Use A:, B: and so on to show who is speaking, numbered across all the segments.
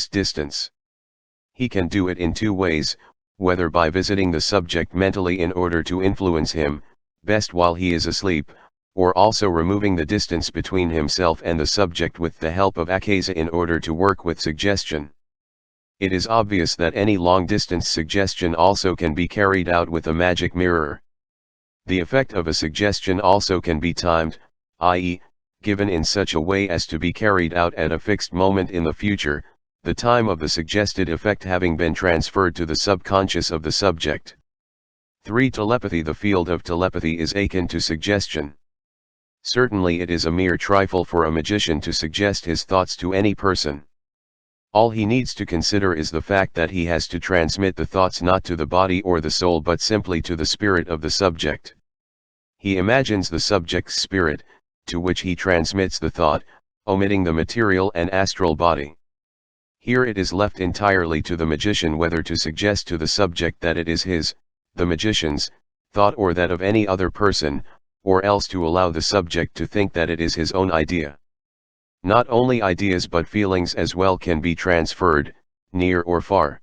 A: distance. He can do it in two ways, whether by visiting the subject mentally in order to influence him, best while he is asleep, or also removing the distance between himself and the subject with the help of akaza in order to work with suggestion. It is obvious that any long-distance suggestion also can be carried out with a magic mirror. The effect of a suggestion also can be timed, i.e., given in such a way as to be carried out at a fixed moment in the future, the time of the suggested effect having been transferred to the subconscious of the subject. 3. Telepathy. The field of telepathy is akin to suggestion. Certainly it is a mere trifle for a magician to suggest his thoughts to any person. All he needs to consider is the fact that he has to transmit the thoughts not to the body or the soul but simply to the spirit of the subject. He imagines the subject's spirit, to which he transmits the thought, omitting the material and astral body. Here it is left entirely to the magician whether to suggest to the subject that it is his, the magician's, thought or that of any other person, or else to allow the subject to think that it is his own idea. Not only ideas but feelings as well can be transferred, near or far.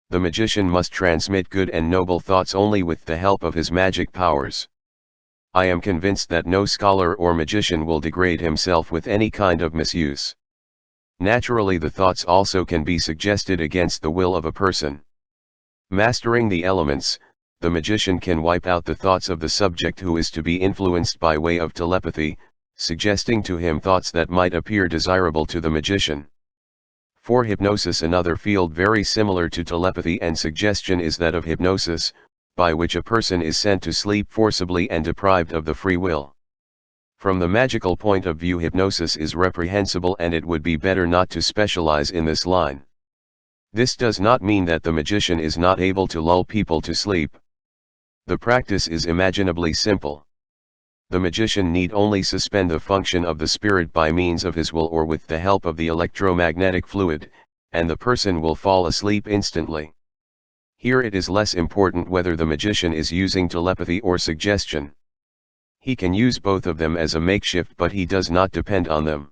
A: The magician must transmit good and noble thoughts only with the help of his magic powers. I am convinced that no scholar or magician will degrade himself with any kind of misuse. Naturally, the thoughts also can be suggested against the will of a person. Mastering the elements, the magician can wipe out the thoughts of the subject who is to be influenced by way of telepathy, suggesting to him thoughts that might appear desirable to the magician. For hypnosis, another field very similar to telepathy and suggestion is that of hypnosis, by which a person is sent to sleep forcibly and deprived of the free will. From the magical point of view, hypnosis is reprehensible and it would be better not to specialize in this line. This does not mean that the magician is not able to lull people to sleep. The practice is imaginably simple. The magician need only suspend the function of the spirit by means of his will or with the help of the electromagnetic fluid, and the person will fall asleep instantly. Here it is less important whether the magician is using telepathy or suggestion. He can use both of them as a makeshift, but he does not depend on them.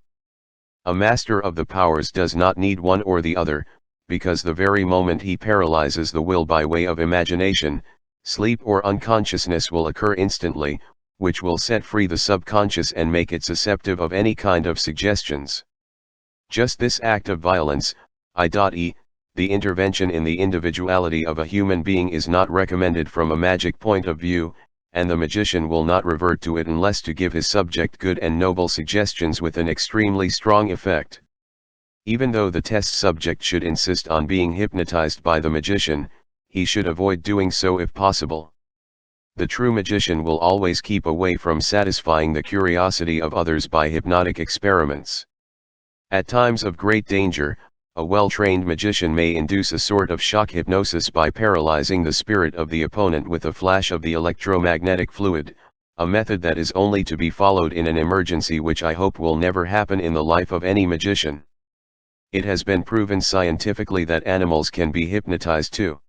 A: A master of the powers does not need one or the other, because the very moment he paralyzes the will by way of imagination, sleep or unconsciousness will occur instantly, which will set free the subconscious and make it susceptible of any kind of suggestions. Just this act of violence, i.e., the intervention in the individuality of a human being, is not recommended from a magic point of view, and the magician will not revert to it unless to give his subject good and noble suggestions with an extremely strong effect. Even though the test subject should insist on being hypnotized by the magician, he should avoid doing so if possible. The true magician will always keep away from satisfying the curiosity of others by hypnotic experiments. At times of great danger, a well-trained magician may induce a sort of shock hypnosis by paralyzing the spirit of the opponent with a flash of the electromagnetic fluid, a method that is only to be followed in an emergency, which I hope will never happen in the life of any magician. It has been proven scientifically that animals can be hypnotized too.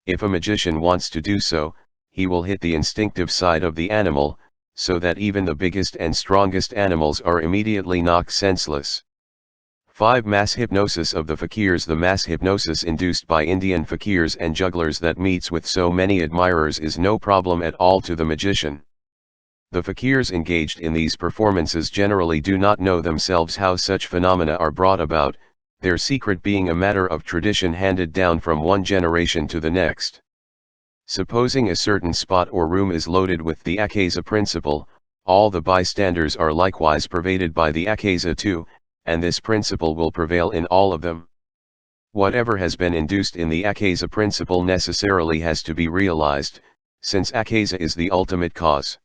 A: If a magician wants to do so, he will hit the instinctive side of the animal, so that even the biggest and strongest animals are immediately knocked senseless. 5. Mass hypnosis of the fakirs. The mass hypnosis induced by Indian fakirs and jugglers that meets with so many admirers is no problem at all to the magician. The fakirs engaged in these performances generally do not know themselves how such phenomena are brought about, their secret being a matter of tradition handed down from one generation to the next. Supposing a certain spot or room is loaded with the akaza principle, all the bystanders are likewise pervaded by the akaza too, and this principle will prevail in all of them. Whatever has been induced in the akaza principle necessarily has to be realized, since akaza is the ultimate cause.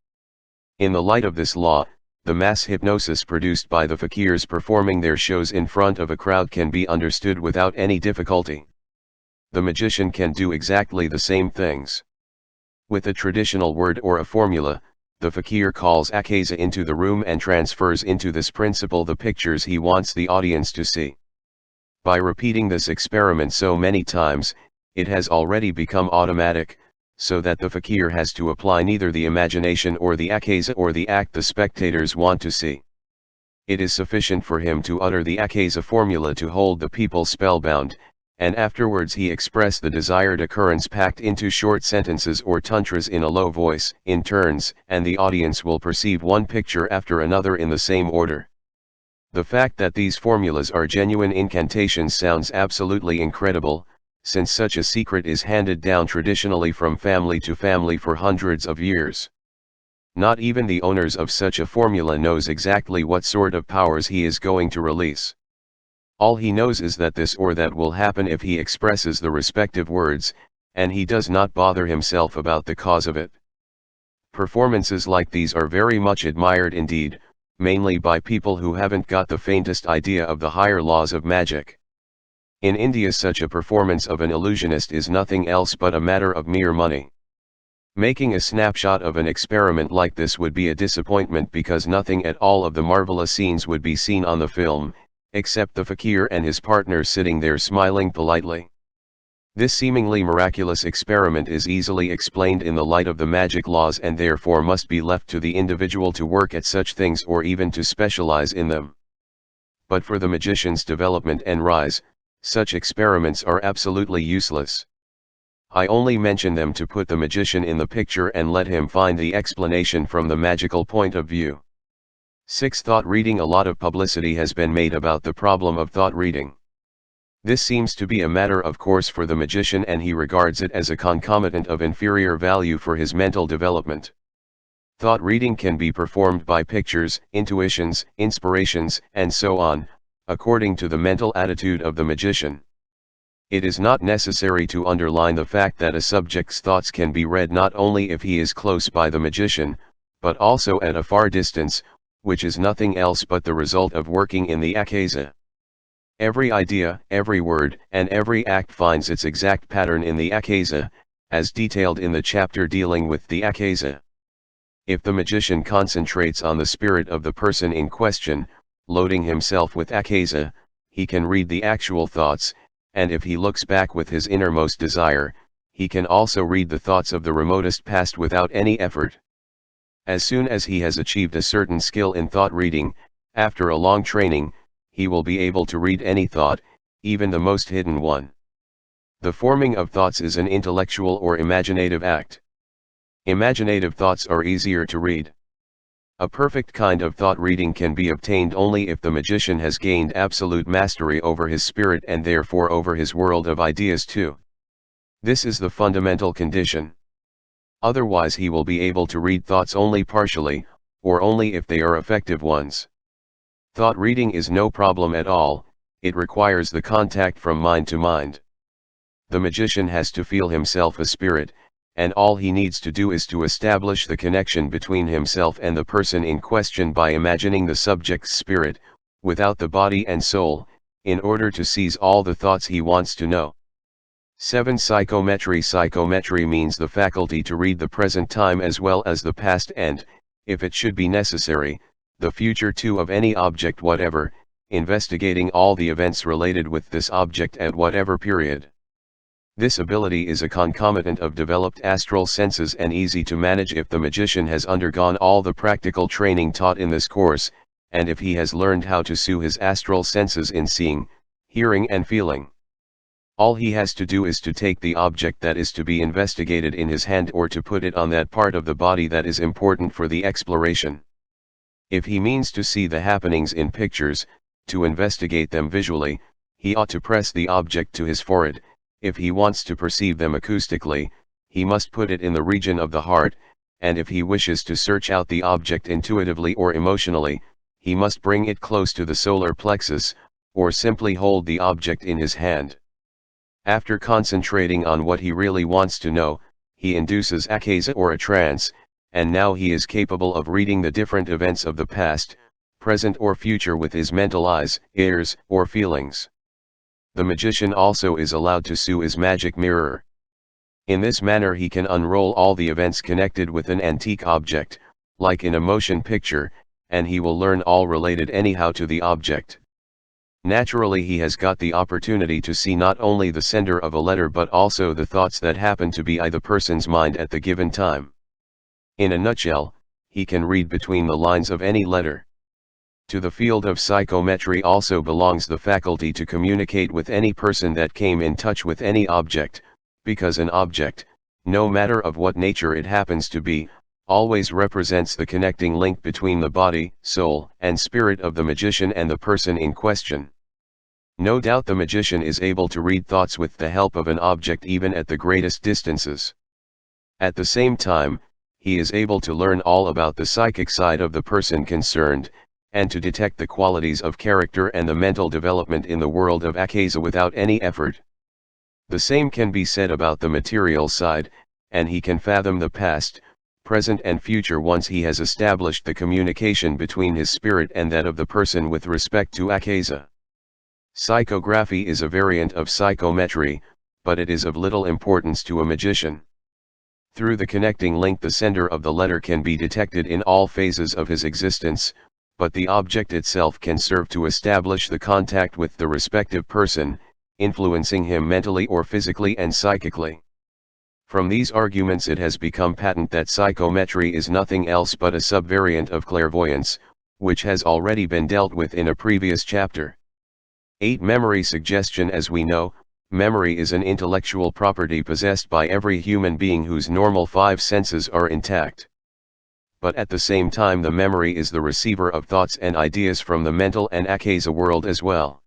A: In the light of this law, the mass hypnosis produced by the fakirs performing their shows in front of a crowd can be understood without any difficulty. The magician can do exactly the same things. With a traditional word or a formula, the fakir calls akaza into the room and transfers into this principle the pictures he wants the audience to see. By repeating this experiment so many times, it has already become automatic, so that the fakir has to apply neither the imagination or the akaza or the act the spectators want to see. It is sufficient for him to utter the Akasa formula to hold the people spellbound, and afterwards he express the desired occurrence packed into short sentences or tantras in a low voice, in turns, and the audience will perceive one picture after another in the same order. The fact that these formulas are genuine incantations sounds absolutely incredible, since such a secret is handed down traditionally from family to family for hundreds of years. Not even the owners of such a formula knows exactly what sort of powers he is going to release. All he knows is that this or that will happen if he expresses the respective words, and he does not bother himself about the cause of it. Performances like these are very much admired indeed, mainly by people who haven't got the faintest idea of the higher laws of magic. In India, such a performance of an illusionist is nothing else but a matter of mere money. Making a snapshot of an experiment like this would be a disappointment because nothing at all of the marvelous scenes would be seen on the film, except the fakir and his partner sitting there smiling politely. This seemingly miraculous experiment is easily explained in the light of the magic laws and therefore must be left to the individual to work at such things or even to specialize in them. But for the magician's development and rise, such experiments are absolutely useless. I only mention them to put the magician in the picture and let him find the explanation from the magical point of view. 6. Thought reading. A lot of publicity has been made about the problem of thought reading. This seems to be a matter of course for the magician, and he regards it as a concomitant of inferior value for his mental development. Thought reading can be performed by pictures, intuitions, inspirations, and so on, according to the mental attitude of the magician. It is not necessary to underline the fact that a subject's thoughts can be read not only if he is close by the magician, but also at a far distance, which is nothing else but the result of working in the Akasa. Every idea, every word, and every act finds its exact pattern in the Akasa, as detailed in the chapter dealing with the Akasa. If the magician concentrates on the spirit of the person in question, loading himself with Akasa, he can read the actual thoughts, and if he looks back with his innermost desire, he can also read the thoughts of the remotest past without any effort. As soon as he has achieved a certain skill in thought reading, after a long training, he will be able to read any thought, even the most hidden one. The forming of thoughts is an intellectual or imaginative act. Imaginative thoughts are easier to read. A perfect kind of thought reading can be obtained only if the magician has gained absolute mastery over his spirit and therefore over his world of ideas too. This is the fundamental condition. Otherwise he will be able to read thoughts only partially, or only if they are effective ones. Thought reading is no problem at all, it requires the contact from mind to mind. The magician has to feel himself a spirit, and all he needs to do is to establish the connection between himself and the person in question by imagining the subject's spirit, without the body and soul, in order to seize all the thoughts he wants to know. 7. Psychometry. Psychometry means the faculty to read the present time as well as the past and, if it should be necessary, the future too of any object whatever, investigating all the events related with this object at whatever period. This ability is a concomitant of developed astral senses and easy to manage if the magician has undergone all the practical training taught in this course, and if he has learned how to sue his astral senses in seeing, hearing and feeling. All he has to do is to take the object that is to be investigated in his hand or to put it on that part of the body that is important for the exploration. If he means to see the happenings in pictures, to investigate them visually, he ought to press the object to his forehead. If he wants to perceive them acoustically, he must put it in the region of the heart, and if he wishes to search out the object intuitively or emotionally, he must bring it close to the solar plexus, or simply hold the object in his hand. After concentrating on what he really wants to know, he induces Akasa or a trance, and now he is capable of reading the different events of the past, present or future with his mental eyes, ears, or feelings. The magician also is allowed to sue his magic mirror. In this manner he can unroll all the events connected with an antique object, like in a motion picture, and he will learn all related anyhow to the object. Naturally he has got the opportunity to see not only the sender of a letter but also the thoughts that happen to be in the person's mind at the given time. In a nutshell, he can read between the lines of any letter. To the field of psychometry also belongs the faculty to communicate with any person that came in touch with any object, because an object, no matter of what nature it happens to be, always represents the connecting link between the body, soul, and spirit of the magician and the person in question. No doubt the magician is able to read thoughts with the help of an object even at the greatest distances. At the same time, he is able to learn all about the psychic side of the person concerned, and to detect the qualities of character and the mental development in the world of Akaza without any effort. The same can be said about the material side, and he can fathom the past, present and future once he has established the communication between his spirit and that of the person with respect to Akaza. Psychography is a variant of psychometry, but it is of little importance to a magician. Through the connecting link the sender of the letter can be detected in all phases of his existence, but the object itself can serve to establish the contact with the respective person, influencing him mentally or physically and psychically. From these arguments it has become patent that psychometry is nothing else but a subvariant of clairvoyance, which has already been dealt with in a previous chapter. 8. Memory suggestion. As we know, memory is an intellectual property possessed by every human being whose normal 5 senses are intact. But at the same time the memory is the receiver of thoughts and ideas from the mental and Akaza world as well.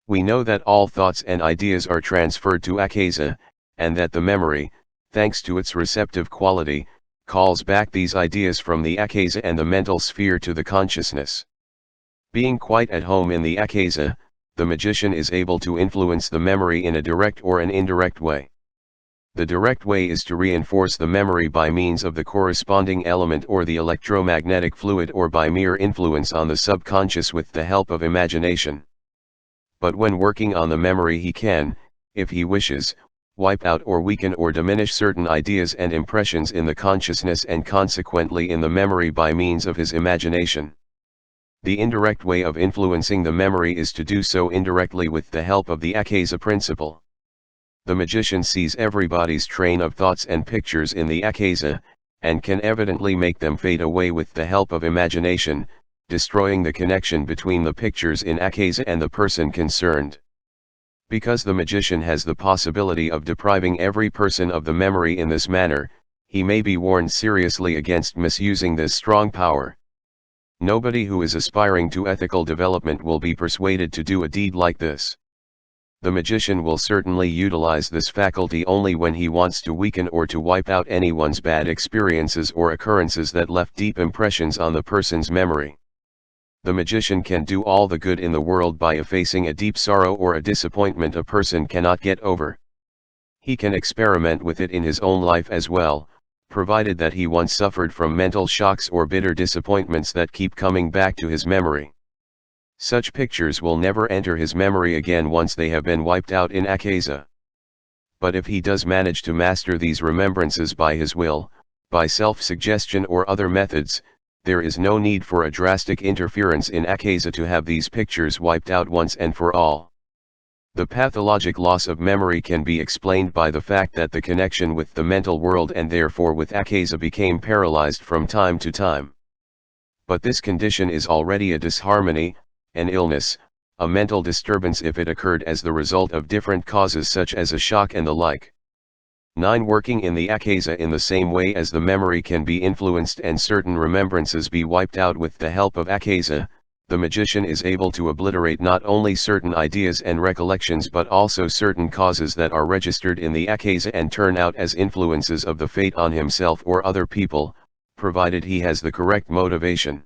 A: We know that all thoughts and ideas are transferred to Akaza, and that the memory, thanks to its receptive quality, calls back these ideas from the Akaza and the mental sphere to the consciousness. Being quite at home in the Akaza, the magician is able to influence the memory in a direct or an indirect way. The direct way is to reinforce the memory by means of the corresponding element or the electromagnetic fluid or by mere influence on the subconscious with the help of imagination. But when working on the memory he can, if he wishes, wipe out or weaken or diminish certain ideas and impressions in the consciousness and consequently in the memory by means of his imagination. The indirect way of influencing the memory is to do so indirectly with the help of the Akaza principle. The magician sees everybody's train of thoughts and pictures in the Akaza, and can evidently make them fade away with the help of imagination, destroying the connection between the pictures in Akaza and the person concerned. Because the magician has the possibility of depriving every person of the memory in this manner, he may be warned seriously against misusing this strong power. Nobody who is aspiring to ethical development will be persuaded to do a deed like this. The magician will certainly utilize this faculty only when he wants to weaken or to wipe out anyone's bad experiences or occurrences that left deep impressions on the person's memory. The magician can do all the good in the world by effacing a deep sorrow or a disappointment a person cannot get over. He can experiment with it in his own life as well, provided that he once suffered from mental shocks or bitter disappointments that keep coming back to his memory. Such pictures will never enter his memory again once they have been wiped out in Akaza. But if he does manage to master these remembrances by his will, by self-suggestion or other methods, there is no need for a drastic interference in Akaza to have these pictures wiped out once and for all. The pathologic loss of memory can be explained by the fact that the connection with the mental world and therefore with Akaza became paralyzed from time to time. But this condition is already a disharmony, an illness, a mental disturbance if it occurred as the result of different causes such as a shock and the like. 9. Working in the Akaza. In the same way as the memory can be influenced and certain remembrances be wiped out with the help of Akaza, the magician is able to obliterate not only certain ideas and recollections but also certain causes that are registered in the Akaza and turn out as influences of the fate on himself or other people, provided he has the correct motivation.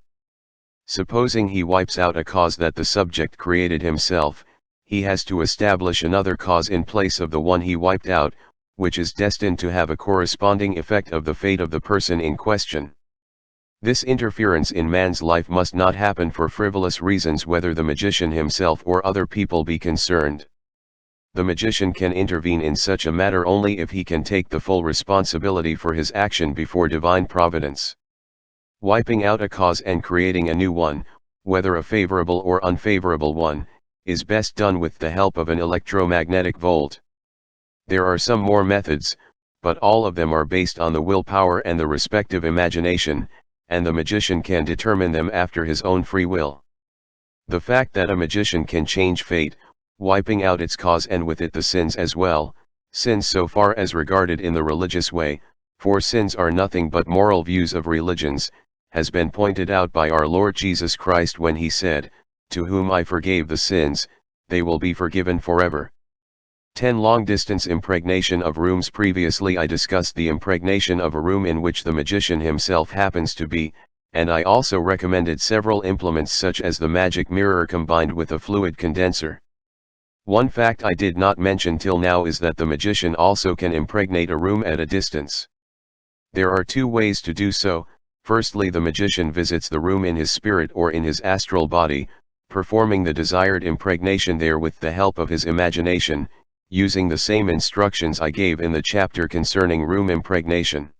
A: Supposing he wipes out a cause that the subject created himself, he has to establish another cause in place of the one he wiped out, which is destined to have a corresponding effect of the fate of the person in question. This interference in man's life must not happen for frivolous reasons whether the magician himself or other people be concerned. The magician can intervene in such a matter only if he can take the full responsibility for his action before divine providence. Wiping out a cause and creating a new one, whether a favorable or unfavorable one, is best done with the help of an electromagnetic volt. There are some more methods, but all of them are based on the willpower and the respective imagination, and the magician can determine them after his own free will. The fact that a magician can change fate, wiping out its cause and with it the sins as well, sins so far as regarded in the religious way, for sins are nothing but moral views of religions, has been pointed out by our Lord Jesus Christ when he said, "To whom I forgave the sins, they will be forgiven forever." 10. Long-distance impregnation of rooms. Previously I discussed the impregnation of a room in which the magician himself happens to be, and I also recommended several implements such as the magic mirror combined with a fluid condenser. One fact I did not mention till now is that the magician also can impregnate a room at a distance. There are two ways to do so. Firstly, the magician visits the room in his spirit or in his astral body, performing the desired impregnation there with the help of his imagination, using the same instructions I gave in the chapter concerning room impregnation.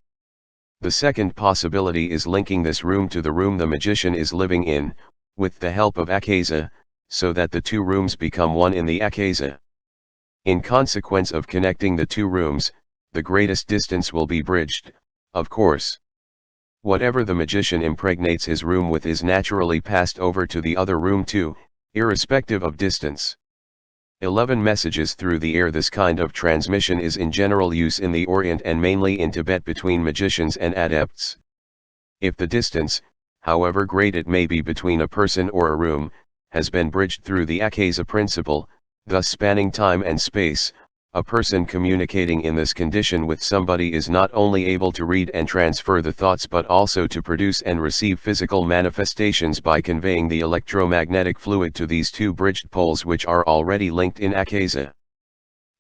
A: The second possibility is linking this room to the room the magician is living in, with the help of Akaza, so that the two rooms become one in the Akaza. In consequence of connecting the two rooms, the greatest distance will be bridged, of course. Whatever the magician impregnates his room with is naturally passed over to the other room too, irrespective of distance. 11. Messages through the air. This kind of transmission is in general use in the Orient and mainly in Tibet between magicians and adepts. If the distance, however great it may be between a person or a room, has been bridged through the Akaza principle, thus spanning time and space, a person communicating in this condition with somebody is not only able to read and transfer the thoughts but also to produce and receive physical manifestations by conveying the electromagnetic fluid to these two bridged poles which are already linked in Akaza.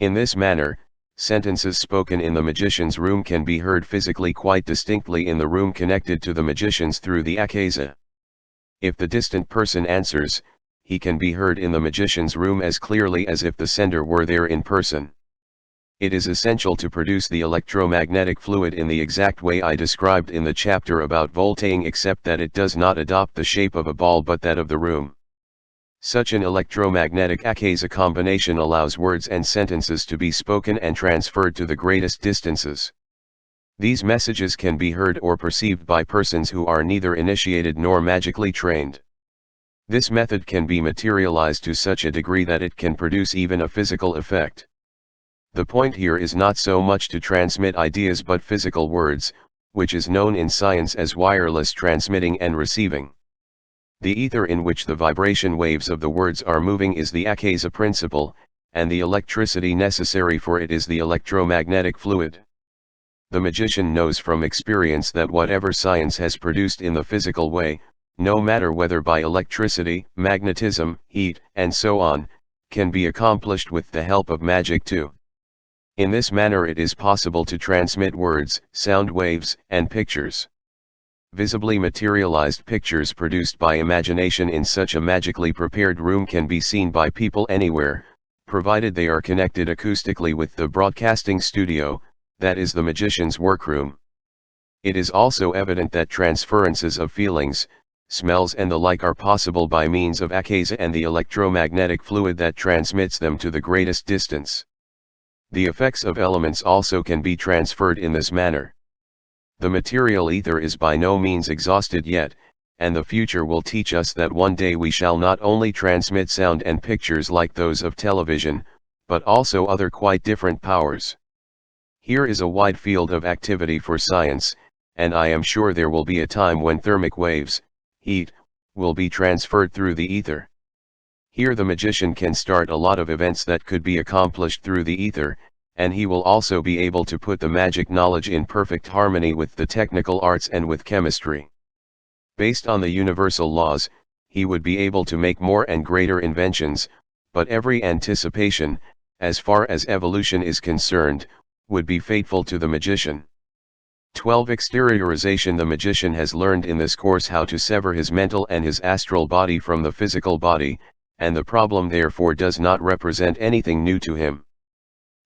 A: In this manner, sentences spoken in the magician's room can be heard physically quite distinctly in the room connected to the magician's through the Akaza. If the distant person answers, he can be heard in the magician's room as clearly as if the sender were there in person. It is essential to produce the electromagnetic fluid in the exact way I described in the chapter about voltaiing, except that it does not adopt the shape of a ball but that of the room. Such an electromagnetic Akaza combination allows words and sentences to be spoken and transferred to the greatest distances. These messages can be heard or perceived by persons who are neither initiated nor magically trained. This method can be materialized to such a degree that it can produce even a physical effect. The point here is not so much to transmit ideas but physical words, which is known in science as wireless transmitting and receiving. The ether in which the vibration waves of the words are moving is the Akaza principle, and the electricity necessary for it is the electromagnetic fluid. The magician knows from experience that whatever science has produced in the physical way, no matter whether by electricity, magnetism, heat, and so on, can be accomplished with the help of magic too. In this manner it is possible to transmit words, sound waves, and pictures. Visibly materialized pictures produced by imagination in such a magically prepared room can be seen by people anywhere, provided they are connected acoustically with the broadcasting studio, that is the magician's workroom. It is also evident that transferences of feelings, smells and the like are possible by means of Akaza and the electromagnetic fluid that transmits them to the greatest distance. The effects of elements also can be transferred in this manner. The material ether is by no means exhausted yet, and the future will teach us that one day we shall not only transmit sound and pictures like those of television, but also other quite different powers. Here is a wide field of activity for science, and I am sure there will be a time when thermic waves, heat, will be transferred through the ether. Here the magician can start a lot of events that could be accomplished through the ether, and he will also be able to put the magic knowledge in perfect harmony with the technical arts and with chemistry. Based on the universal laws, he would be able to make more and greater inventions, but every anticipation, as far as evolution is concerned, would be fateful to the magician. 12. Exteriorization. The magician has learned in this course how to sever his mental and his astral body from the physical body, and the problem therefore does not represent anything new to him.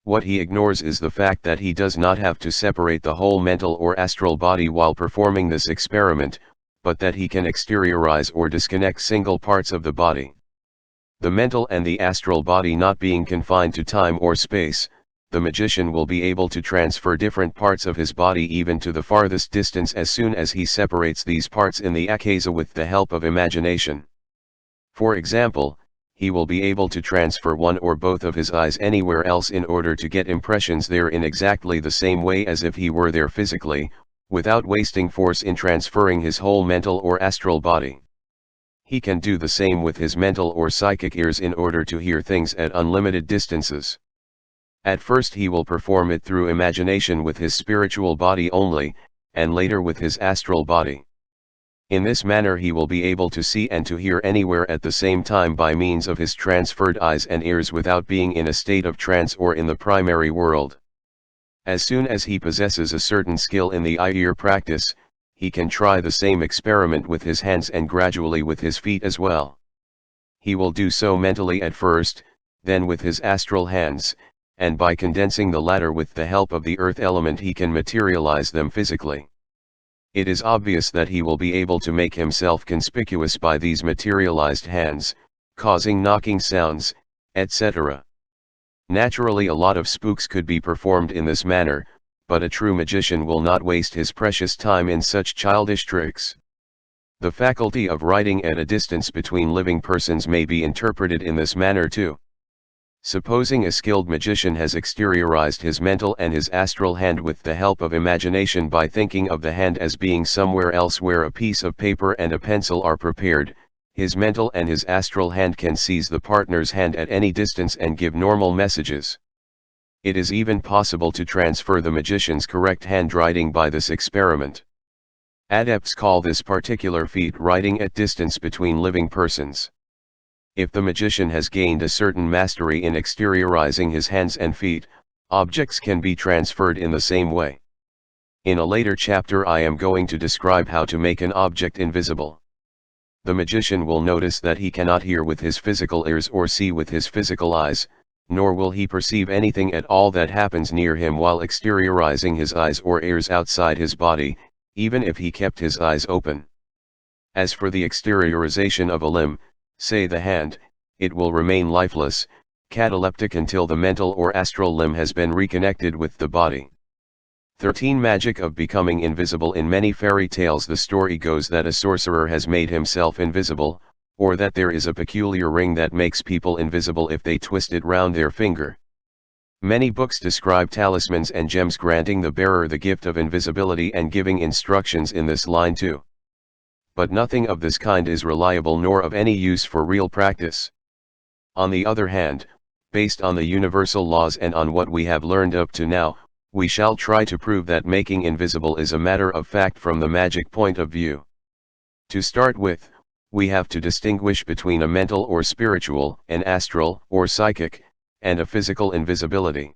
A: What he ignores is the fact that he does not have to separate the whole mental or astral body while performing this experiment, but that he can exteriorize or disconnect single parts of the body. The mental and the astral body not being confined to time or space, the magician will be able to transfer different parts of his body even to the farthest distance as soon as he separates these parts in the Akaza with the help of imagination. For example, he will be able to transfer one or both of his eyes anywhere else in order to get impressions there in exactly the same way as if he were there physically, without wasting force in transferring his whole mental or astral body. He can do the same with his mental or psychic ears in order to hear things at unlimited distances. At first he will perform it through imagination with his spiritual body only, and later with his astral body. In this manner he will be able to see and to hear anywhere at the same time by means of his transferred eyes and ears without being in a state of trance or in the primary world. As soon as he possesses a certain skill in the eye-ear practice, he can try the same experiment with his hands and gradually with his feet as well. He will do so mentally at first, then with his astral hands, and by condensing the latter with the help of the earth element he can materialize them physically. It is obvious that he will be able to make himself conspicuous by these materialized hands, causing knocking sounds, etc. Naturally, a lot of spooks could be performed in this manner, but a true magician will not waste his precious time in such childish tricks. The faculty of writing at a distance between living persons may be interpreted in this manner too. Supposing a skilled magician has exteriorized his mental and his astral hand with the help of imagination by thinking of the hand as being somewhere else where a piece of paper and a pencil are prepared, his mental and his astral hand can seize the partner's hand at any distance and give normal messages. It is even possible to transfer the magician's correct handwriting by this experiment. Adepts call this particular feat writing at distance between living persons. If the magician has gained a certain mastery in exteriorizing his hands and feet, objects can be transferred in the same way. In a later chapter I am going to describe how to make an object invisible. The magician will notice that he cannot hear with his physical ears or see with his physical eyes, nor will he perceive anything at all that happens near him while exteriorizing his eyes or ears outside his body, even if he kept his eyes open. As for the exteriorization of a limb, say the hand, it will remain lifeless, cataleptic until the mental or astral limb has been reconnected with the body. 13. Magic of becoming invisible. In many fairy tales the story goes that a sorcerer has made himself invisible, or that there is a peculiar ring that makes people invisible if they twist it round their finger. Many books describe talismans and gems granting the bearer the gift of invisibility and giving instructions in this line too. But nothing of this kind is reliable nor of any use for real practice. On the other hand, based on the universal laws and on what we have learned up to now, we shall try to prove that making invisible is a matter of fact from the magic point of view. To start with, we have to distinguish between a mental or spiritual, an astral or psychic, and a physical invisibility.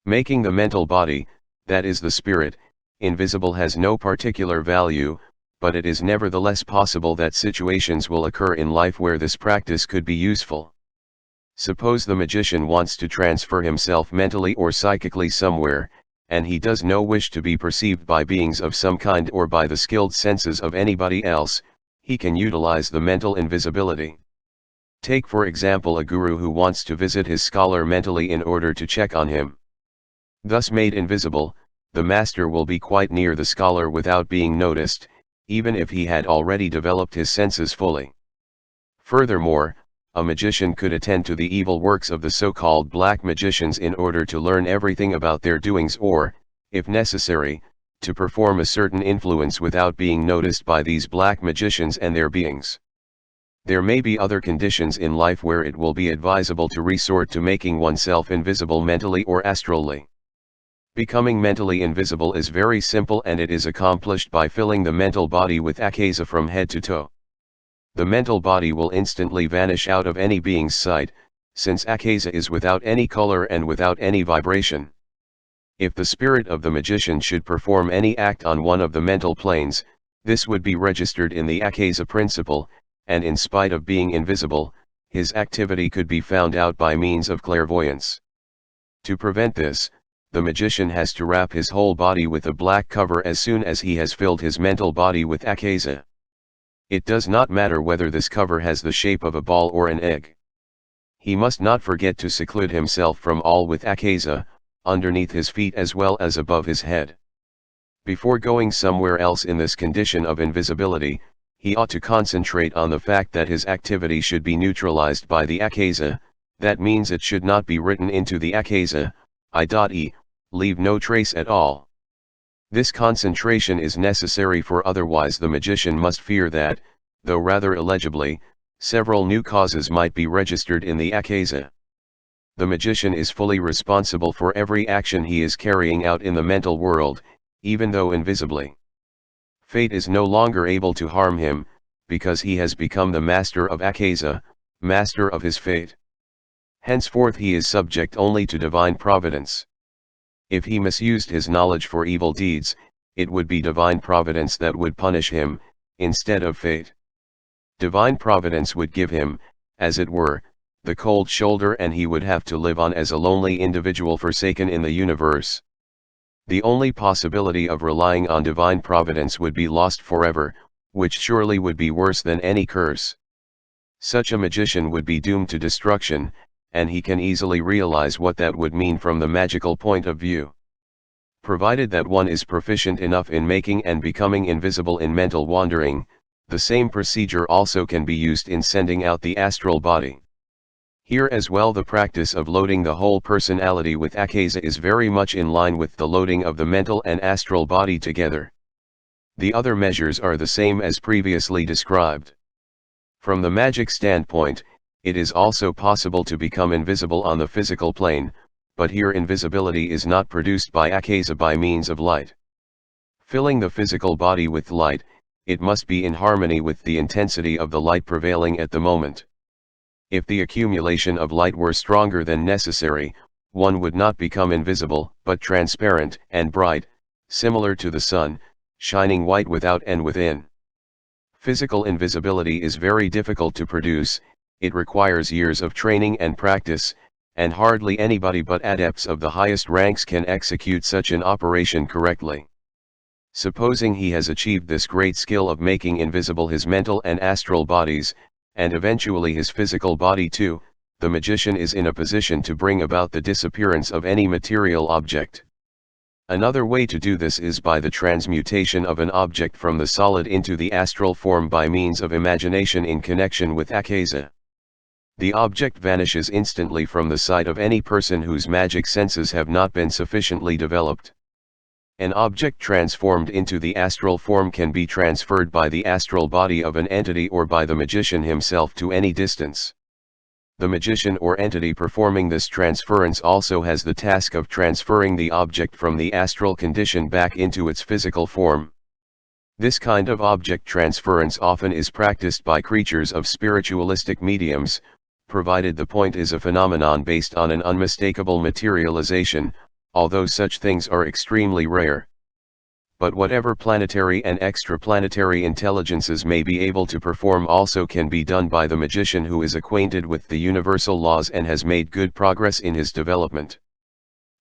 A: Making the mental body, that is the spirit, invisible has no particular value, but it is nevertheless possible that situations will occur in life where this practice could be useful. Suppose the magician wants to transfer himself mentally or psychically somewhere, and he does no wish to be perceived by beings of some kind or by the skilled senses of anybody else, he can utilize the mental invisibility. Take for example a guru who wants to visit his scholar mentally in order to check on him. Thus made invisible, the master will be quite near the scholar without being noticed, even if he had already developed his senses fully. Furthermore, a magician could attend to the evil works of the so-called black magicians in order to learn everything about their doings or, if necessary, to perform a certain influence without being noticed by these black magicians and their beings. There may be other conditions in life where it will be advisable to resort to making oneself invisible mentally or astrally. Becoming mentally invisible is very simple and it is accomplished by filling the mental body with akaza from head to toe. The mental body will instantly vanish out of any being's sight, since akaza is without any color and without any vibration. If the spirit of the magician should perform any act on one of the mental planes, this would be registered in the akaza principle, and in spite of being invisible, his activity could be found out by means of clairvoyance. To prevent this, the magician has to wrap his whole body with a black cover as soon as he has filled his mental body with akaza. It does not matter whether this cover has the shape of a ball or an egg. He must not forget to seclude himself from all with akaza, underneath his feet as well as above his head. Before going somewhere else in this condition of invisibility, he ought to concentrate on the fact that his activity should be neutralized by the akasa, that means it should not be written into the akasa, I.e., leave no trace at all. This concentration is necessary, for otherwise the magician must fear that, though rather illegibly, several new causes might be registered in the akasa. The magician is fully responsible for every action he is carrying out in the mental world, even though invisibly. Fate is no longer able to harm him, because he has become the master of akasa, master of his fate. Henceforth he is subject only to divine providence. If he misused his knowledge for evil deeds, it would be divine providence that would punish him, instead of fate. Divine providence would give him, as it were, the cold shoulder, and he would have to live on as a lonely individual forsaken in the universe. The only possibility of relying on divine providence would be lost forever, which surely would be worse than any curse. Such a magician would be doomed to destruction, and he can easily realize what that would mean from the magical point of view. Provided that one is proficient enough in making and becoming invisible in mental wandering, the same procedure also can be used in sending out the astral body. Here as well, the practice of loading the whole personality with akasa is very much in line with the loading of the mental and astral body together. The other measures are the same as previously described. From the magic standpoint, it is also possible to become invisible on the physical plane, but here invisibility is not produced by akasa by means of light. Filling the physical body with light, it must be in harmony with the intensity of the light prevailing at the moment. If the accumulation of light were stronger than necessary, one would not become invisible, but transparent and bright, similar to the sun, shining white without and within. Physical invisibility is very difficult to produce, it requires years of training and practice, and hardly anybody but adepts of the highest ranks can execute such an operation correctly. Supposing he has achieved this great skill of making invisible his mental and astral bodies, and eventually his physical body too, the magician is in a position to bring about the disappearance of any material object. Another way to do this is by the transmutation of an object from the solid into the astral form by means of imagination in connection with akasa. The object vanishes instantly from the sight of any person whose magic senses have not been sufficiently developed. An object transformed into the astral form can be transferred by the astral body of an entity or by the magician himself to any distance. The magician or entity performing this transference also has the task of transferring the object from the astral condition back into its physical form. This kind of object transference often is practiced by creatures of spiritualistic mediums, provided the point is a phenomenon based on an unmistakable materialization, although such things are extremely rare. But whatever planetary and extraplanetary intelligences may be able to perform also can be done by the magician who is acquainted with the universal laws and has made good progress in his development.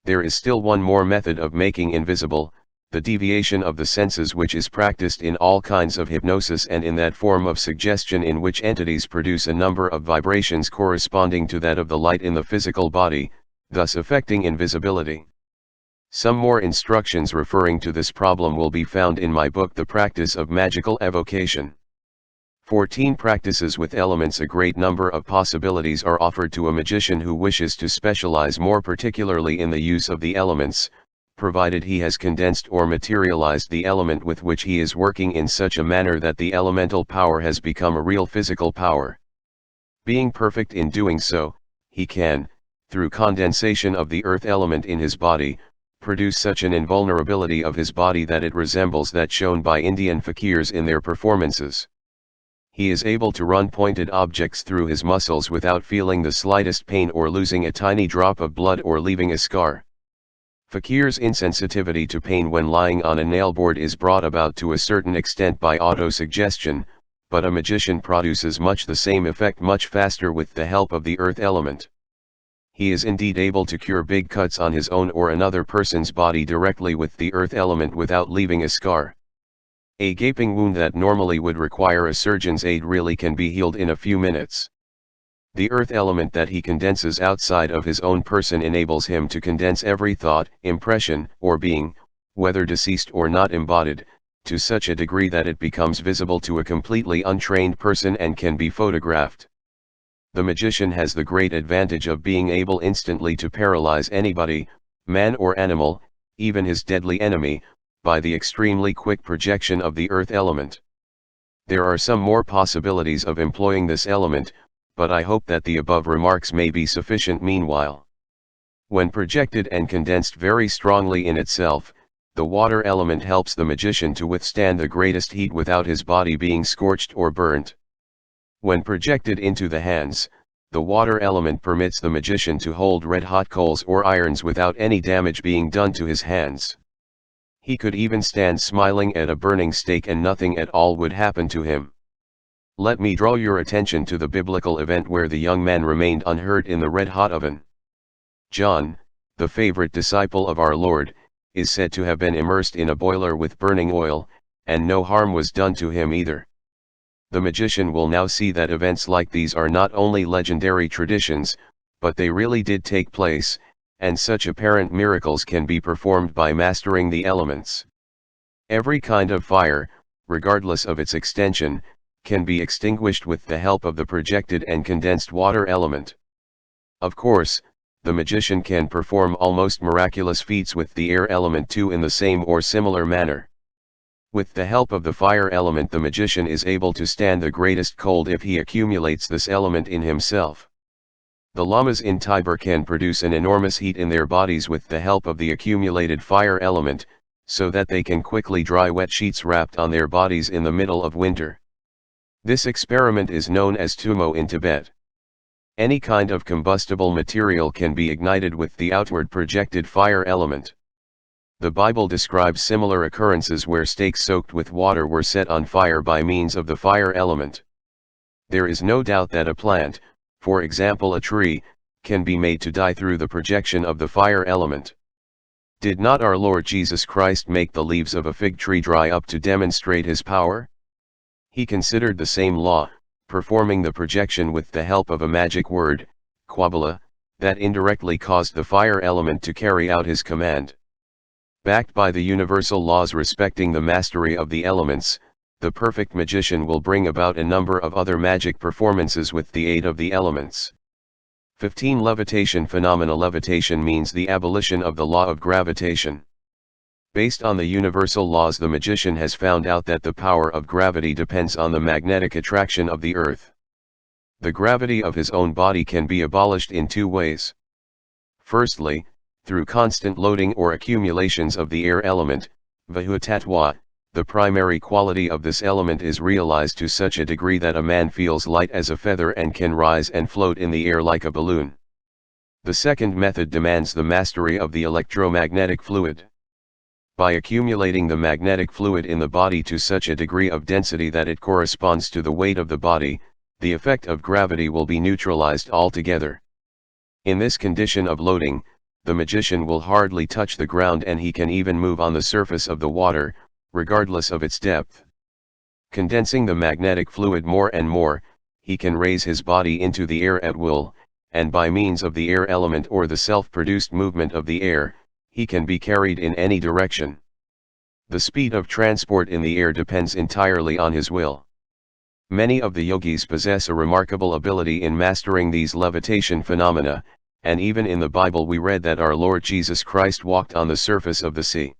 A: There is still one more method of making invisible, the deviation of the senses, which is practiced in all kinds of hypnosis and in that form of suggestion in which entities produce a number of vibrations corresponding to that of the light in the physical body, thus affecting invisibility. Some more instructions referring to this problem will be found in my book The Practice of Magical Evocation. 14 practices with elements. A great number of possibilities are offered to a magician who wishes to specialize more particularly in the use of the elements, provided he has condensed or materialized the element with which he is working in such a manner that the elemental power has become a real physical power. Being perfect in doing so, he can, through condensation of the earth element in his body, produce such an invulnerability of his body that it resembles that shown by Indian fakirs in their performances. He is able to run pointed objects through his muscles without feeling the slightest pain or losing a tiny drop of blood or leaving a scar. Fakir's insensitivity to pain when lying on a nailboard is brought about to a certain extent by autosuggestion, but a magician produces much the same effect much faster with the help of the earth element. He is indeed able to cure big cuts on his own or another person's body directly with the earth element without leaving a scar. A gaping wound that normally would require a surgeon's aid really can be healed in a few minutes. The earth element that he condenses outside of his own person enables him to condense every thought, impression, or being, whether deceased or not embodied, to such a degree that it becomes visible to a completely untrained person and can be photographed. The magician has the great advantage of being able instantly to paralyze anybody, man or animal, even his deadly enemy, by the extremely quick projection of the earth element. There are some more possibilities of employing this element, but I hope that the above remarks may be sufficient meanwhile. When projected and condensed very strongly in itself, the water element helps the magician to withstand the greatest heat without his body being scorched or burnt. When projected into the hands, the water element permits the magician to hold red-hot coals or irons without any damage being done to his hands. He could even stand smiling at a burning stake and nothing at all would happen to him. Let me draw your attention to the biblical event where the young man remained unhurt in the red-hot oven. John, the favorite disciple of our Lord, is said to have been immersed in a boiler with burning oil, and no harm was done to him either. The magician will now see that events like these are not only legendary traditions, but they really did take place, and such apparent miracles can be performed by mastering the elements. Every kind of fire, regardless of its extension, can be extinguished with the help of the projected and condensed water element. Of course, the magician can perform almost miraculous feats with the air element too in the same or similar manner. With the help of the fire element, the magician is able to stand the greatest cold if he accumulates this element in himself. The llamas in Tibet can produce an enormous heat in their bodies with the help of the accumulated fire element, so that they can quickly dry wet sheets wrapped on their bodies in the middle of winter. This experiment is known as tumo in Tibet. Any kind of combustible material can be ignited with the outward projected fire element. The Bible describes similar occurrences where stakes soaked with water were set on fire by means of the fire element. There is no doubt that a plant, for example a tree, can be made to die through the projection of the fire element. Did not our Lord Jesus Christ make the leaves of a fig tree dry up to demonstrate his power? He considered the same law, performing the projection with the help of a magic word, Quabala, that indirectly caused the fire element to carry out his command. Backed by the universal laws respecting the mastery of the elements, the perfect magician will bring about a number of other magic performances with the aid of the elements. 15. Levitation phenomena. Levitation means the abolition of the law of gravitation. Based on the universal laws, the magician has found out that the power of gravity depends on the magnetic attraction of the earth. The gravity of his own body can be abolished in two ways. Firstly, through constant loading or accumulations of the air element, Vahutatwa. The primary quality of this element is realized to such a degree that a man feels light as a feather and can rise and float in the air like a balloon. The second method demands the mastery of the electromagnetic fluid. By accumulating the magnetic fluid in the body to such a degree of density that it corresponds to the weight of the body, the effect of gravity will be neutralized altogether. In this condition of loading, the magician will hardly touch the ground and he can even move on the surface of the water, regardless of its depth. Condensing the magnetic fluid more and more, he can raise his body into the air at will, and by means of the air element or the self-produced movement of the air, he can be carried in any direction. The speed of transport in the air depends entirely on his will. Many of the yogis possess a remarkable ability in mastering these levitation phenomena, and even in the Bible we read that our Lord Jesus Christ walked on the surface of the sea.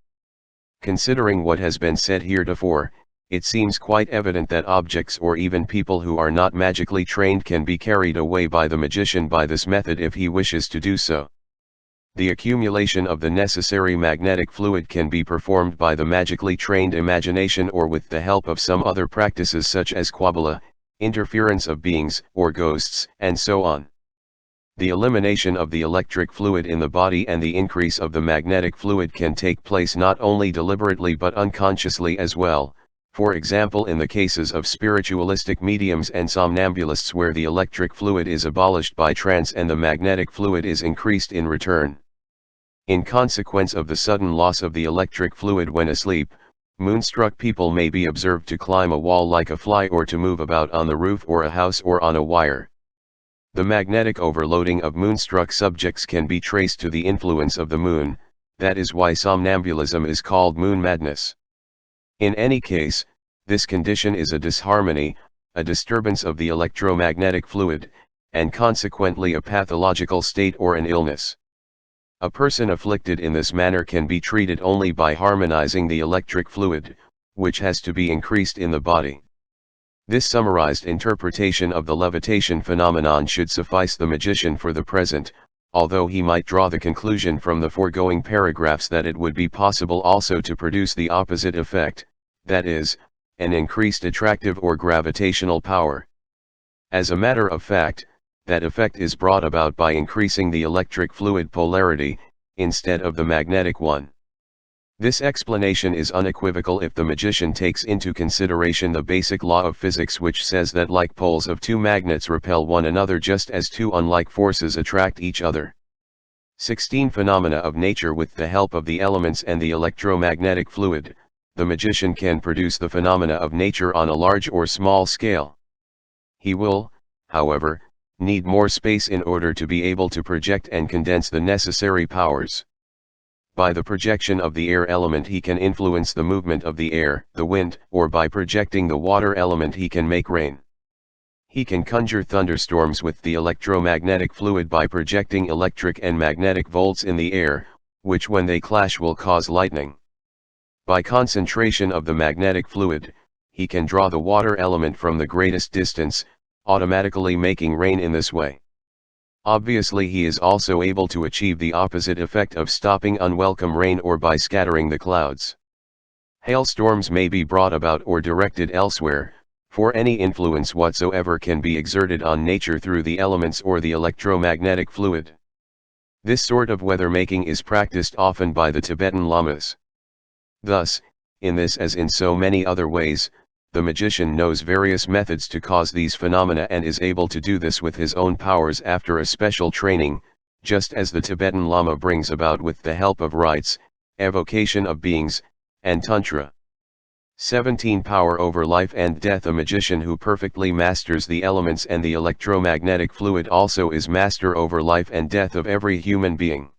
A: Considering what has been said heretofore, it seems quite evident that objects or even people who are not magically trained can be carried away by the magician by this method if he wishes to do so. The accumulation of the necessary magnetic fluid can be performed by the magically trained imagination or with the help of some other practices such as Quabala, interference of beings or ghosts, and so on. The elimination of the electric fluid in the body and the increase of the magnetic fluid can take place not only deliberately but unconsciously as well, for example in the cases of spiritualistic mediums and somnambulists where the electric fluid is abolished by trance and the magnetic fluid is increased in return. In consequence of the sudden loss of the electric fluid when asleep, moonstruck people may be observed to climb a wall like a fly or to move about on the roof or a house or on a wire. The magnetic overloading of moonstruck subjects can be traced to the influence of the moon, that is why somnambulism is called moon madness. In any case, this condition is a disharmony, a disturbance of the electromagnetic fluid, and consequently a pathological state or an illness. A person afflicted in this manner can be treated only by harmonizing the electric fluid, which has to be increased in the body. This summarized interpretation of the levitation phenomenon should suffice the magician for the present, although he might draw the conclusion from the foregoing paragraphs that it would be possible also to produce the opposite effect, that is, an increased attractive or gravitational power. As a matter of fact, that effect is brought about by increasing the electric fluid polarity, instead of the magnetic one. This explanation is unequivocal if the magician takes into consideration the basic law of physics, which says that like poles of two magnets repel one another just as two unlike forces attract each other. 16 Phenomena of nature. With the help of the elements and the electromagnetic fluid, the magician can produce the phenomena of nature on a large or small scale. He will, however, need more space in order to be able to project and condense the necessary powers. By the projection of the air element he can influence the movement of the air, the wind, or by projecting the water element he can make rain. He can conjure thunderstorms with the electromagnetic fluid by projecting electric and magnetic volts in the air, which when they clash will cause lightning. By concentration of the magnetic fluid, he can draw the water element from the greatest distance, automatically making rain in this way. Obviously he is also able to achieve the opposite effect of stopping unwelcome rain or by scattering the clouds. Hailstorms may be brought about or directed elsewhere, for any influence whatsoever can be exerted on nature through the elements or the electromagnetic fluid. This sort of weather-making is practiced often by the Tibetan lamas. Thus, in this as in so many other ways, the magician knows various methods to cause these phenomena and is able to do this with his own powers after a special training, just as the Tibetan Lama brings about with the help of rites, evocation of beings, and tantra. 17 Power over life and death. A magician who perfectly masters the elements and the electromagnetic fluid also is master over life and death of every human being.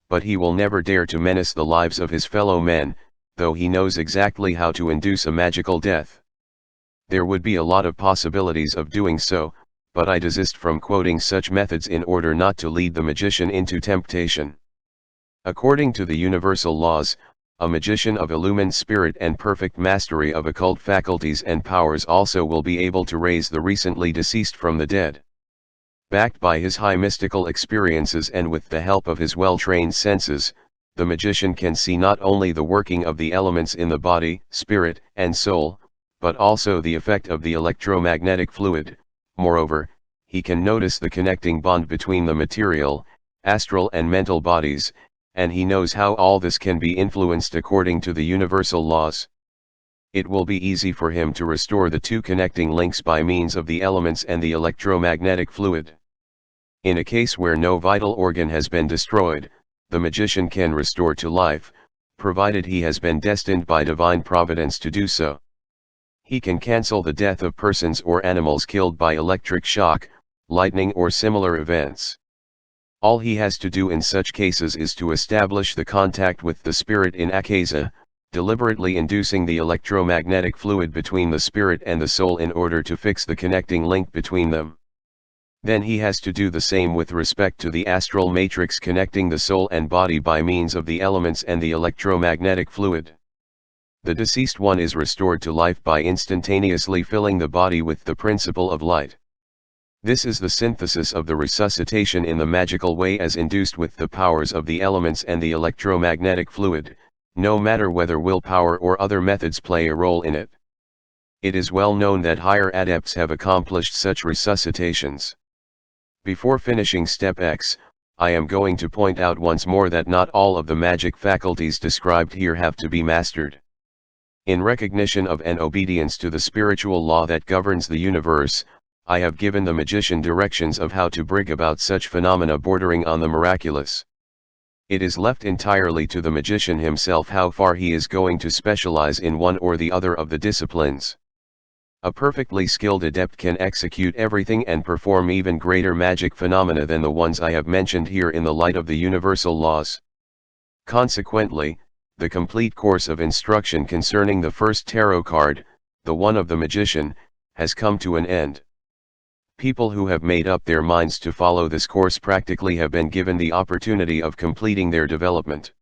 A: But he will never dare to menace the lives of his fellow men, though he knows exactly how to induce a magical death. There would be a lot of possibilities of doing so, but I desist from quoting such methods in order not to lead the magician into temptation. According to the universal laws, a magician of illumined spirit and perfect mastery of occult faculties and powers also will be able to raise the recently deceased from the dead. Backed by his high mystical experiences and with the help of his well-trained senses, the magician can see not only the working of the elements in the body, spirit, and soul, but also the effect of the electromagnetic fluid. Moreover, he can notice the connecting bond between the material, astral and mental bodies, and he knows how all this can be influenced according to the universal laws. It will be easy for him to restore the two connecting links by means of the elements and the electromagnetic fluid. In a case where no vital organ has been destroyed, the magician can restore to life, provided he has been destined by divine providence to do so. He can cancel the death of persons or animals killed by electric shock, lightning or similar events. All he has to do in such cases is to establish the contact with the spirit in akasa, deliberately inducing the electromagnetic fluid between the spirit and the soul in order to fix the connecting link between them. Then he has to do the same with respect to the astral matrix connecting the soul and body by means of the elements and the electromagnetic fluid. The deceased one is restored to life by instantaneously filling the body with the principle of light. This is the synthesis of the resuscitation in the magical way as induced with the powers of the elements and the electromagnetic fluid, no matter whether willpower or other methods play a role in it. It is well known that higher adepts have accomplished such resuscitations. Before finishing step X, I am going to point out once more that not all of the magic faculties described here have to be mastered. In recognition of and obedience to the spiritual law that governs the universe, I have given the magician directions of how to bring about such phenomena bordering on the miraculous. It is left entirely to the magician himself how far he is going to specialize in one or the other of the disciplines. A perfectly skilled adept can execute everything and perform even greater magic phenomena than the ones I have mentioned here in the light of the universal laws. Consequently, the complete course of instruction concerning the first tarot card, the one of the magician, has come to an end. People who have made up their minds to follow this course practically have been given the opportunity of completing their development.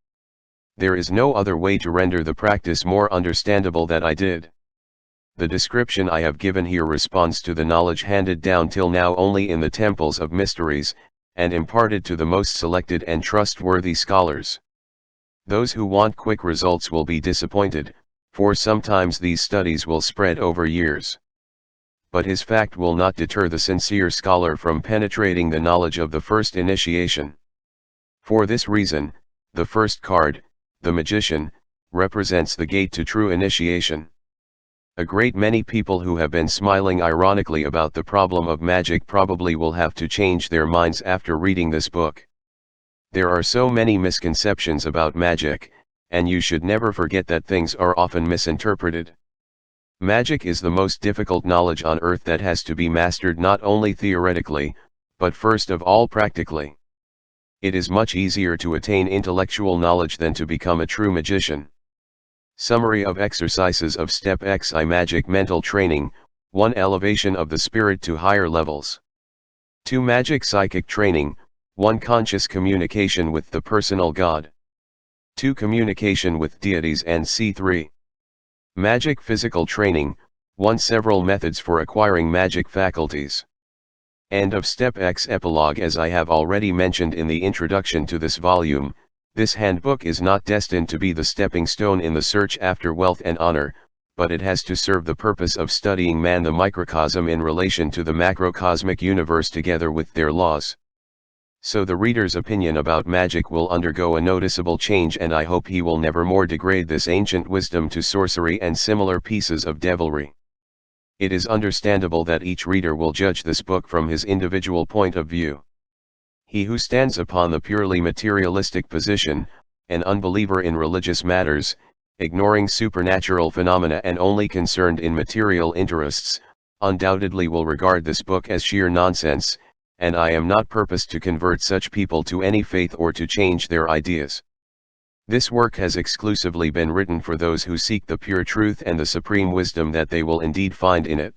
A: There is no other way to render the practice more understandable than I did. The description I have given here responds to the knowledge handed down till now only in the temples of mysteries, and imparted to the most selected and trustworthy scholars. Those who want quick results will be disappointed, for sometimes these studies will spread over years. But his fact will not deter the sincere scholar from penetrating the knowledge of the first initiation. For this reason, the first card, the magician, represents the gate to true initiation. A great many people who have been smiling ironically about the problem of magic probably will have to change their minds after reading this book. There are so many misconceptions about magic, and you should never forget that things are often misinterpreted. Magic is the most difficult knowledge on earth that has to be mastered not only theoretically, but first of all practically. It is much easier to attain intellectual knowledge than to become a true magician. Summary of exercises of Step XI Magic Mental Training: 1. Elevation of the spirit to higher levels. 2. Magic Psychic Training: 1. Conscious communication with the personal God. 2. Communication with deities and C3. Magic Physical Training: 1. Several methods for acquiring magic faculties. End of Step X Epilogue. As I have already mentioned in the introduction to this volume, this handbook is not destined to be the stepping stone in the search after wealth and honor, but it has to serve the purpose of studying man, the microcosm, in relation to the macrocosmic universe together with their laws. So the reader's opinion about magic will undergo a noticeable change, and I hope he will never more degrade this ancient wisdom to sorcery and similar pieces of devilry. It is understandable that each reader will judge this book from his individual point of view. He who stands upon the purely materialistic position, an unbeliever in religious matters, ignoring supernatural phenomena and only concerned in material interests, undoubtedly will regard this book as sheer nonsense, and I am not purposed to convert such people to any faith or to change their ideas. This work has exclusively been written for those who seek the pure truth and the supreme wisdom that they will indeed find in it.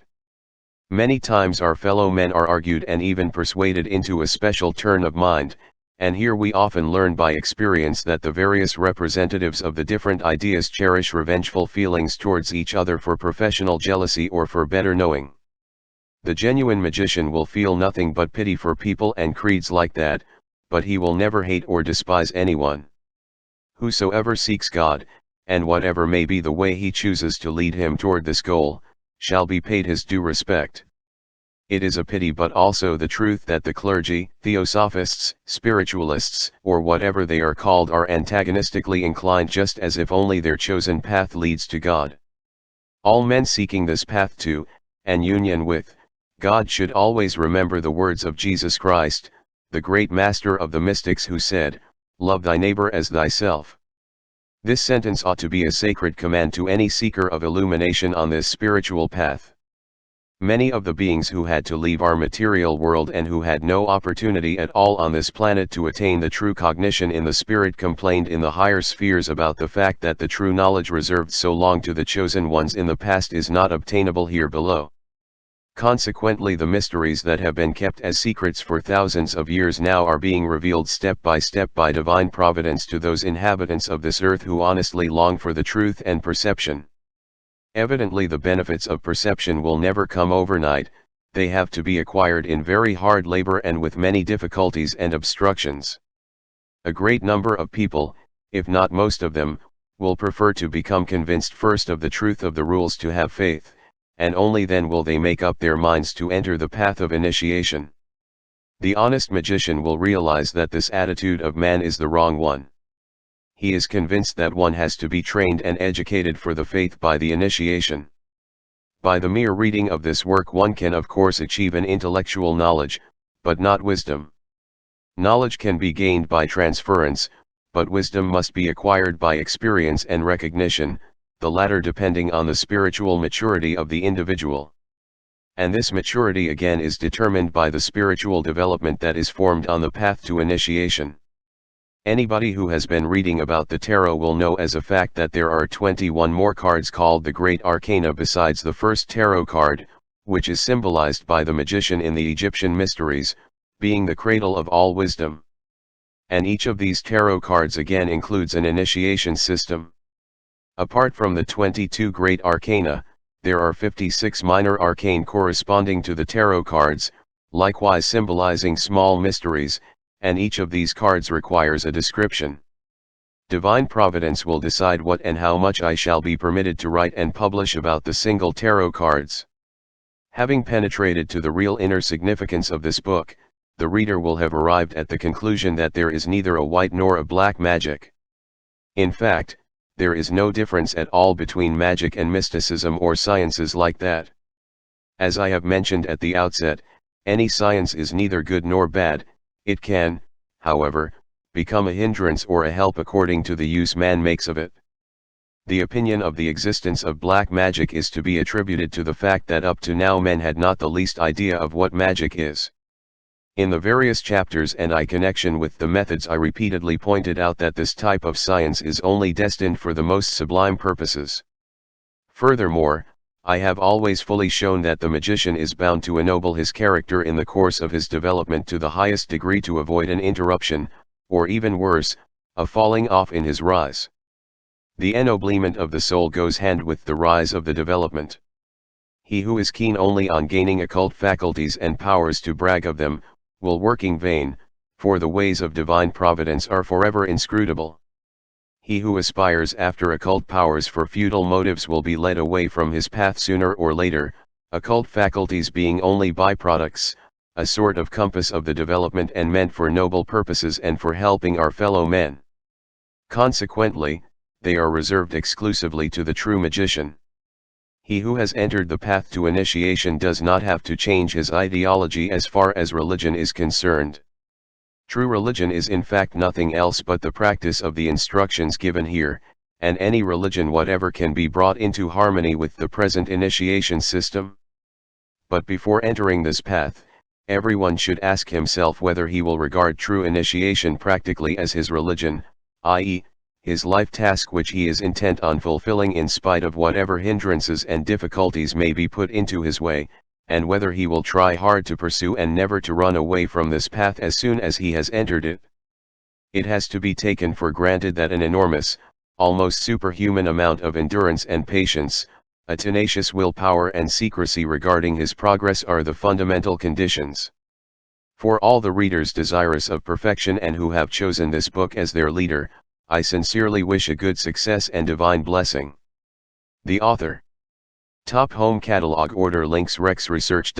A: Many times our fellow men are argued and even persuaded into a special turn of mind, and here we often learn by experience that the various representatives of the different ideas cherish revengeful feelings towards each other for professional jealousy or for better knowing. The genuine magician will feel nothing but pity for people and creeds like that, but he will never hate or despise anyone. Whosoever seeks God, and whatever may be the way he chooses to lead him toward this goal, shall be paid his due respect. It is a pity but also the truth that the clergy, theosophists, spiritualists, or whatever they are called, are antagonistically inclined, just as if only their chosen path leads to God. All men seeking this path to, and union with, God should always remember the words of Jesus Christ, the great master of the mystics, who said, "Love thy neighbor as thyself." This sentence ought to be a sacred command to any seeker of illumination on this spiritual path. Many of the beings who had to leave our material world and who had no opportunity at all on this planet to attain the true cognition in the spirit complained in the higher spheres about the fact that the true knowledge reserved so long to the chosen ones in the past is not obtainable here below. Consequently, the mysteries that have been kept as secrets for thousands of years now are being revealed step by divine providence to those inhabitants of this earth who honestly long for the truth and perception. Evidently the benefits of perception will never come overnight, they have to be acquired in very hard labor and with many difficulties and obstructions. A great number of people, if not most of them, will prefer to become convinced first of the truth of the rules to have faith, and only then will they make up their minds to enter the path of initiation. The honest magician will realize that this attitude of man is the wrong one. He is convinced that one has to be trained and educated for the faith by the initiation. By the mere reading of this work one can of course achieve an intellectual knowledge, but not wisdom. Knowledge can be gained by transference, but wisdom must be acquired by experience and recognition, the latter depending on the spiritual maturity of the individual. And this maturity again is determined by the spiritual development that is formed on the path to initiation. Anybody who has been reading about the tarot will know as a fact that there are 21 more cards called the Great Arcana besides the first tarot card, which is symbolized by the magician in the Egyptian mysteries, being the cradle of all wisdom. And each of these tarot cards again includes an initiation system. Apart from the 22 Great Arcana, there are 56 minor arcane corresponding to the tarot cards, likewise symbolizing small mysteries, and each of these cards requires a description. Divine Providence will decide what and how much I shall be permitted to write and publish about the single tarot cards. Having penetrated to the real inner significance of this book, the reader will have arrived at the conclusion that there is neither a white nor a black magic. In fact, there is no difference at all between magic and mysticism or sciences like that. As I have mentioned at the outset, any science is neither good nor bad. It can, however, become a hindrance or a help according to the use man makes of it. The opinion of the existence of black magic is to be attributed to the fact that up to now men had not the least idea of what magic is. In the various chapters and in connection with the methods I repeatedly pointed out that this type of science is only destined for the most sublime purposes. Furthermore, I have always fully shown that the magician is bound to ennoble his character in the course of his development to the highest degree to avoid an interruption, or even worse, a falling off in his rise. The ennoblement of the soul goes hand with the rise of the development. He who is keen only on gaining occult faculties and powers to brag of them, will work in vain, for the ways of divine providence are forever inscrutable. He who aspires after occult powers for futile motives will be led away from his path sooner or later, occult faculties being only byproducts, a sort of compass of the development and meant for noble purposes and for helping our fellow men. Consequently, they are reserved exclusively to the true magician. He who has entered the path to initiation does not have to change his ideology as far as religion is concerned. True religion is in fact nothing else but the practice of the instructions given here, and any religion whatever can be brought into harmony with the present initiation system. But before entering this path, everyone should ask himself whether he will regard true initiation practically as his religion, i.e., his life task which he is intent on fulfilling in spite of whatever hindrances and difficulties may be put into his way, and whether he will try hard to pursue and never to run away from this path as soon as he has entered it. It has to be taken for granted that an enormous, almost superhuman amount of endurance and patience, a tenacious willpower and secrecy regarding his progress are the fundamental conditions. For all the readers desirous of perfection and who have chosen this book as their leader, I sincerely wish a good success and divine blessing. The author. Top Home Catalog Order Links Rex Research.